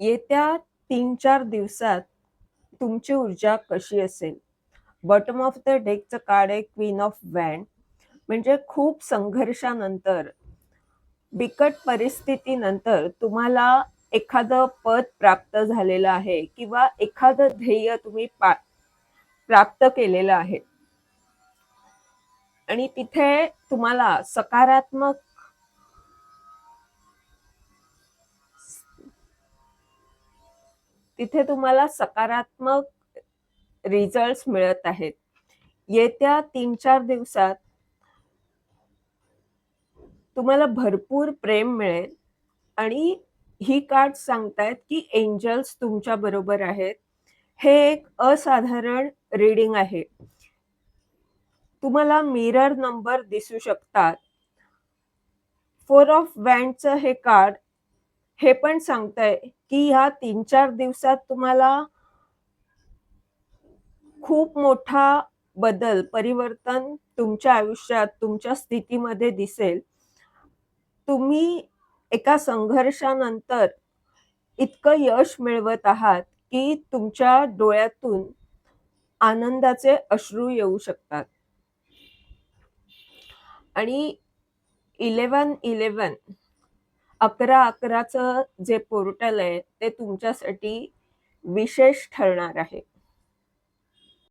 येत्या 3-4 दिवसात तुमची ऊर्जा कशी असेल? बॉटम ऑफ द डेकचं कार्ड आहे क्वीन ऑफ वॅन्ड. म्हणजे खूप संघर्षानंतर, बिकट परिस्थितीनंतर तुम्हाला एखादं पद प्राप्त झालेलं आहे किंवा एखादं ध्येय तुम्ही प्राप्त केलेलं आहे. आणि तिथे तुम्हाला सकारात्मक रिझल्ट्स मिळत आहेत. येत्या 3-4 दिवसात तुम्हाला भरपूर प्रेम मिळेल आणि ही कार्ड सांगतायत की एंजल्स तुमच्या बरोबर आहेत. हे एक असाधारण रीडिंग आहे. तुम्हाला मिरर नंबर दिसू शकतात. 4 ऑफ वॅन्डचं हे कार्ड हे पण सांगतंय की ह्या 3-4 दिवसात तुम्हाला खूप मोठा बदल, परिवर्तन तुमच्या आयुष्यात, तुमच्या स्थितीमध्ये दिसेल. तुम्ही एका संघर्षानंतर इतकं यश मिळवत आहात की तुमच्या डोळ्यातून आनंदाचे अश्रू येऊ शकतात. आणि 11-11 11-11चं जे पोर्टल आहे ते तुमच्यासाठी विशेष ठरणार आहे.